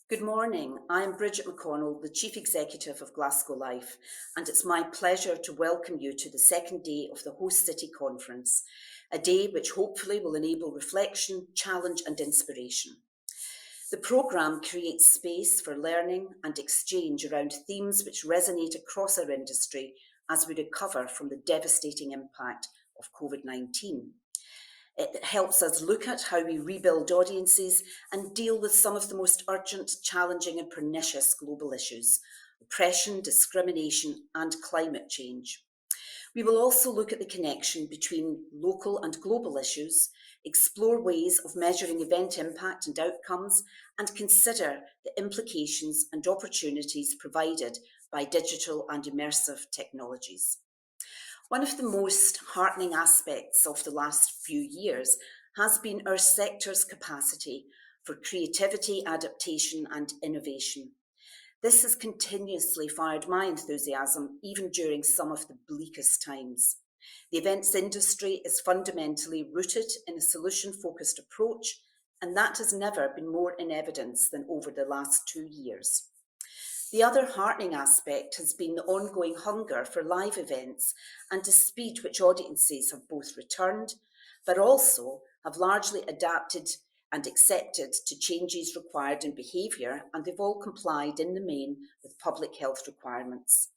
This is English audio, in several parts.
Good morning, I'm Bridget McConnell, the Chief Executive of Glasgow Life, and it's my pleasure to welcome you to the second day of the Host City Conference, a day which hopefully will enable reflection, challenge and inspiration. The programme creates space for learning and exchange around themes which resonate across our industry as we recover from the devastating impact of COVID-19. It helps us look at how we rebuild audiences and deal with some of the most urgent, challenging and pernicious global issues: oppression, discrimination and climate change. We will also look at the connection between local and global issues, explore ways of measuring event impact and outcomes, and consider the implications and opportunities provided by digital and immersive technologies. One of the most heartening aspects of the last few years has been our sector's capacity for creativity, adaptation and innovation. This has continuously fired my enthusiasm, even during some of the bleakest times. The events industry is fundamentally rooted in a solution-focused approach, and that has never been more in evidence than over the last 2 years. The other heartening aspect has been the ongoing hunger for live events and the speed which audiences have both returned, but also have largely adapted and accepted to changes required in behaviour, and they've all complied in the main with public health requirements.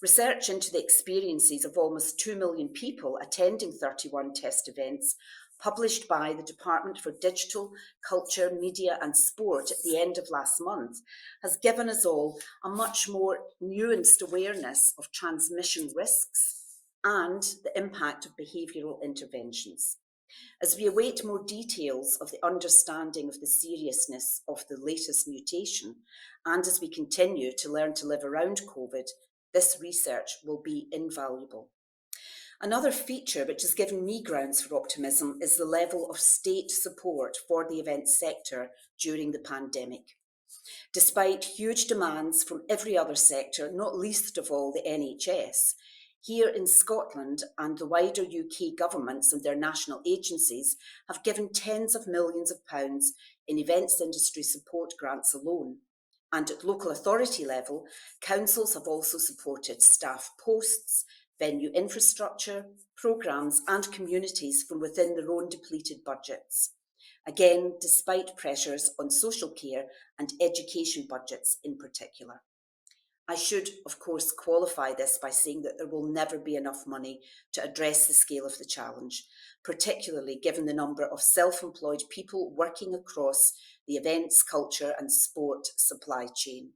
Research into the experiences of almost 2 million people attending 31 test events, published by the Department for Digital, Culture, Media and Sport at the end of last month, has given us all a much more nuanced awareness of transmission risks and the impact of behavioural interventions. As we await more details of the understanding of the seriousness of the latest mutation, and as we continue to learn to live around COVID, this research will be invaluable. Another feature which has given me grounds for optimism is the level of state support for the events sector during the pandemic. Despite huge demands from every other sector, not least of all the NHS, here in Scotland and the wider UK governments and their national agencies have given tens of millions of pounds in events industry support grants alone. And at local authority level, councils have also supported staff posts, venue infrastructure, programmes and communities from within their own depleted budgets. Again, despite pressures on social care and education budgets in particular. I should, of course, qualify this by saying that there will never be enough money to address the scale of the challenge, particularly given the number of self-employed people working across the events, culture and sport supply chain.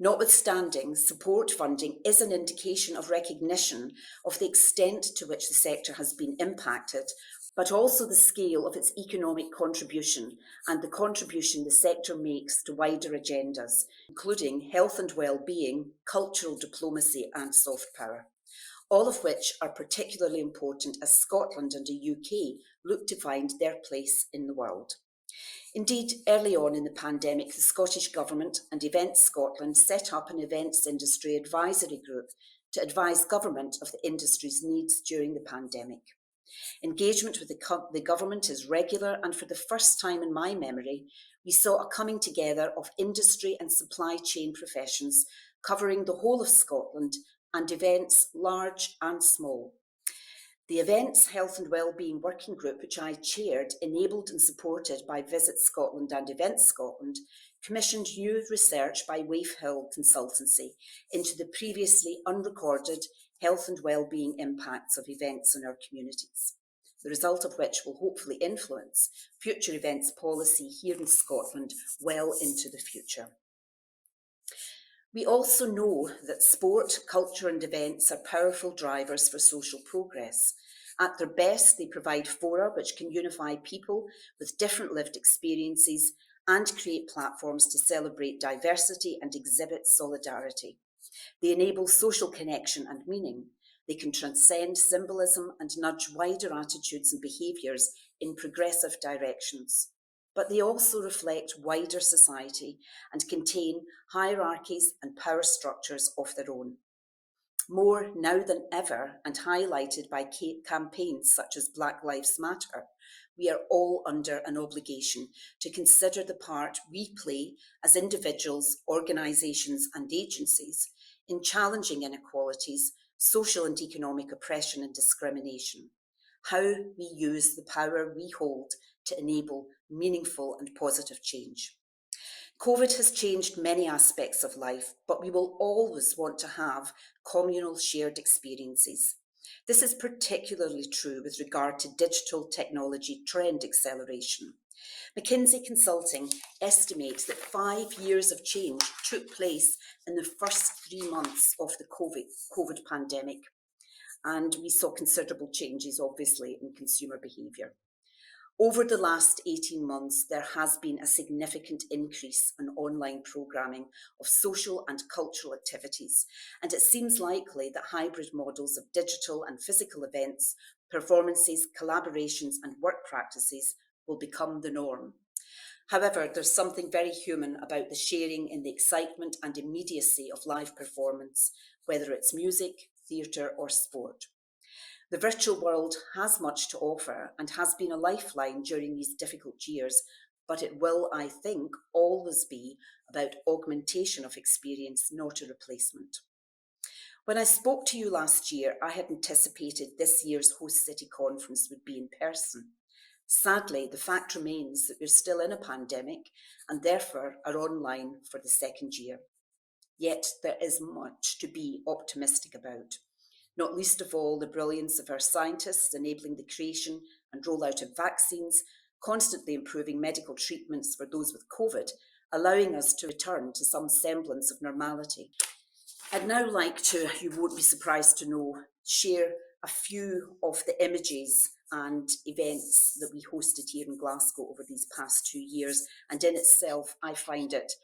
Notwithstanding, support funding is an indication of recognition of the extent to which the sector has been impacted, but also the scale of its economic contribution and the contribution the sector makes to wider agendas, including health and well-being, cultural diplomacy and soft power, all of which are particularly important as Scotland and the UK look to find their place in the world. Indeed, early on in the pandemic, the Scottish Government and Events Scotland set up an events industry advisory group to advise government of the industry's needs during the pandemic. Engagement with the government is regular, and for the first time in my memory, we saw a coming together of industry and supply chain professions covering the whole of Scotland and events large and small. The Events, Health and Wellbeing Working Group, which I chaired, enabled and supported by Visit Scotland and Events Scotland, commissioned new research by Wave Hill Consultancy into the previously unrecorded health and wellbeing impacts of events on our communities, the result of which will hopefully influence future events policy here in Scotland well into the future. We also know that sport, culture and events are powerful drivers for social progress. At their best, they provide fora which can unify people with different lived experiences and create platforms to celebrate diversity and exhibit solidarity. They enable social connection and meaning. They can transcend symbolism and nudge wider attitudes and behaviours in progressive directions. But they also reflect wider society and contain hierarchies and power structures of their own. More now than ever, and highlighted by campaigns such as Black Lives Matter, we are all under an obligation to consider the part we play as individuals, organisations and agencies in challenging inequalities, social and economic oppression and discrimination. How we use the power we hold to enable meaningful and positive change. COVID has changed many aspects of life, but we will always want to have communal shared experiences. This is particularly true with regard to digital technology trend acceleration. McKinsey Consulting estimates that 5 years of change took place in the first 3 months of the COVID pandemic, and we saw considerable changes, obviously, in consumer behaviour. Over the last 18 months, there has been a significant increase in online programming of social and cultural activities, and it seems likely that hybrid models of digital and physical events, performances, collaborations and work practices will become the norm. However, there's something very human about the sharing in the excitement and immediacy of live performance, whether it's music, theatre or sport. The virtual world has much to offer and has been a lifeline during these difficult years, but it will, I think, always be about augmentation of experience, not a replacement. When I spoke to you last year, I had anticipated this year's host city conference would be in person. Sadly, the fact remains that we're still in a pandemic and therefore are online for the second year. Yet there is much to be optimistic about. Not least of all, the brilliance of our scientists enabling the creation and rollout of vaccines, constantly improving medical treatments for those with COVID, allowing us to return to some semblance of normality. I'd now like to, you won't be surprised to know, share a few of the images and events that we hosted here in Glasgow over these past 2 years. And in itself, I find it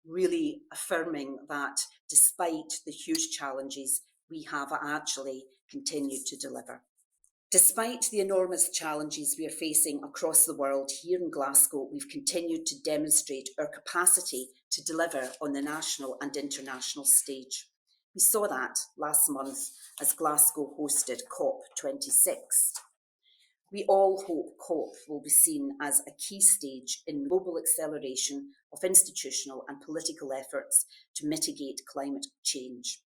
really affirming that despite the huge challenges, we have actually continued to deliver. Despite the enormous challenges we are facing across the world, here in Glasgow, we've continued to demonstrate our capacity to deliver on the national and international stage. We saw that last month as Glasgow hosted COP26. We all hope COP will be seen as a key stage in global acceleration of institutional and political efforts to mitigate climate change.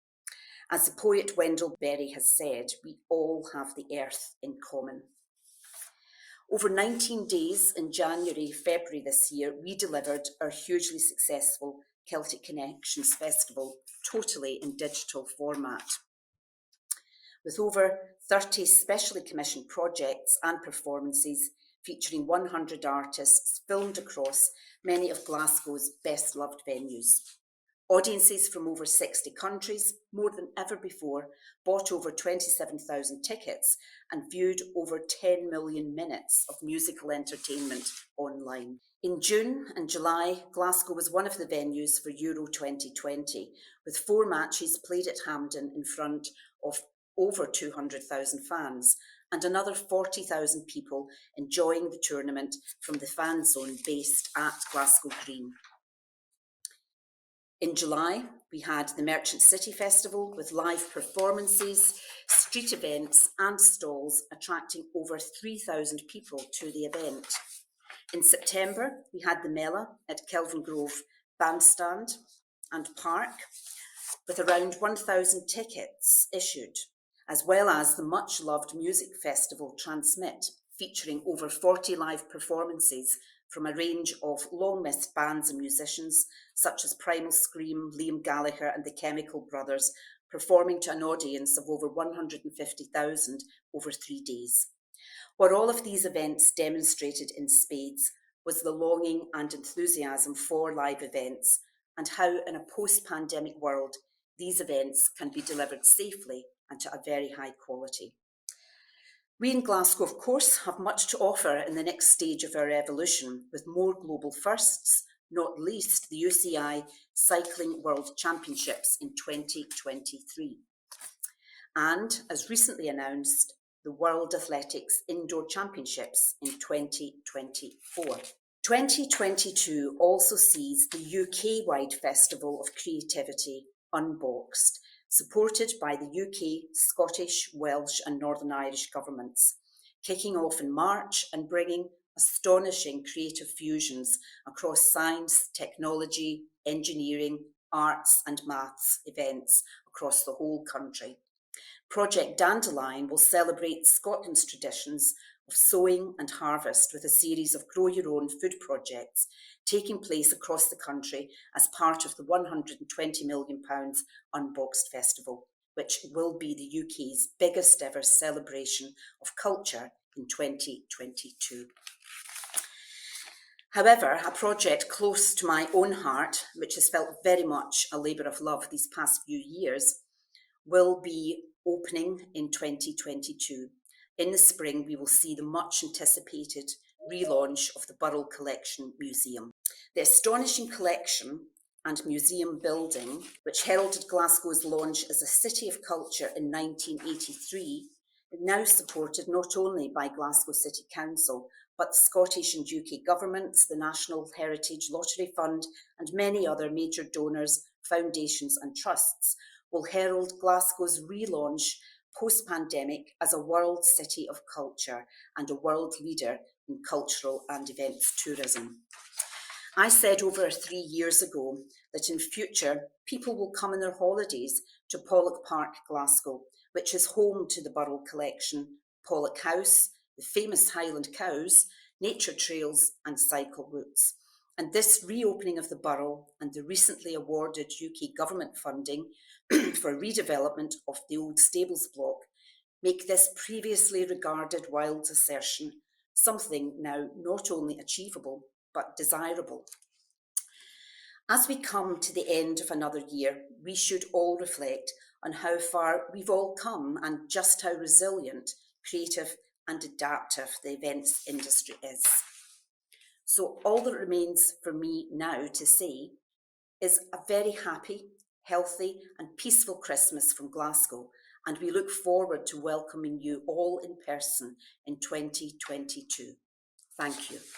As the poet Wendell Berry has said, we all have the earth in common. Over 19 days in January, February this year, we delivered our hugely successful Celtic Connections Festival totally in digital format. With over 30 specially commissioned projects and performances featuring 100 artists filmed across many of Glasgow's best loved venues. Audiences from over 60 countries, more than ever before, bought over 27,000 tickets and viewed over 10 million minutes of musical entertainment online. In June and July, Glasgow was one of the venues for Euro 2020, with 4 matches played at Hampden in front of over 200,000 fans and another 40,000 people enjoying the tournament from the fan zone based at Glasgow Green. In July, we had the Merchant City Festival with live performances, street events and stalls attracting over 3,000 people to the event. In September, we had the Mela at Kelvin Grove Bandstand and Park with around 1,000 tickets issued, as well as the much-loved music festival Transmit, featuring over 40 live performances from a range of long-missed bands and musicians such as Primal Scream, Liam Gallagher and the Chemical Brothers, performing to an audience of over 150,000 over 3 days. What all of these events demonstrated in spades was the longing and enthusiasm for live events and how in a post-pandemic world these events can be delivered safely and to a very high quality. We in Glasgow, of course, have much to offer in the next stage of our evolution, with more global firsts, not least the UCI Cycling World Championships in 2023. And, as recently announced, the World Athletics Indoor Championships in 2024. 2022 also sees the UK-wide Festival of Creativity unboxed, supported by the UK, Scottish, Welsh and Northern Irish governments, kicking off in March and bringing astonishing creative fusions across science, technology, engineering, arts and maths events across the whole country. Project Dandelion will celebrate Scotland's traditions of sowing and harvest with a series of grow your own food projects taking place across the country as part of the £120 million Unboxed Festival, which will be the UK's biggest ever celebration of culture in 2022. However, a project close to my own heart, which has felt very much a labour of love these past few years, will be opening in 2022. In the spring, we will see the much anticipated relaunch of the Burrell Collection Museum. The astonishing collection and museum building, which heralded Glasgow's launch as a city of culture in 1983, is now supported not only by Glasgow City Council, but the Scottish and UK governments, the National Heritage Lottery Fund, and many other major donors, foundations and trusts will herald Glasgow's relaunch post-pandemic as a world city of culture and a world leader in cultural and events tourism. I said over 3 years ago that in future people will come on their holidays to Pollock Park, Glasgow, which is home to the Burrell Collection, Pollock House, the famous Highland cows, nature trails and cycle routes. And this reopening of the Burrell and the recently awarded UK government funding for redevelopment of the old stables block make this previously regarded wild assertion something now not only achievable but desirable. As we come to the end of another year, we should all reflect on how far we've all come and just how resilient, creative and adaptive the events industry is. So all that remains for me now to say is a very happy, healthy and peaceful Christmas from Glasgow, and we look forward to welcoming you all in person in 2022. Thank you.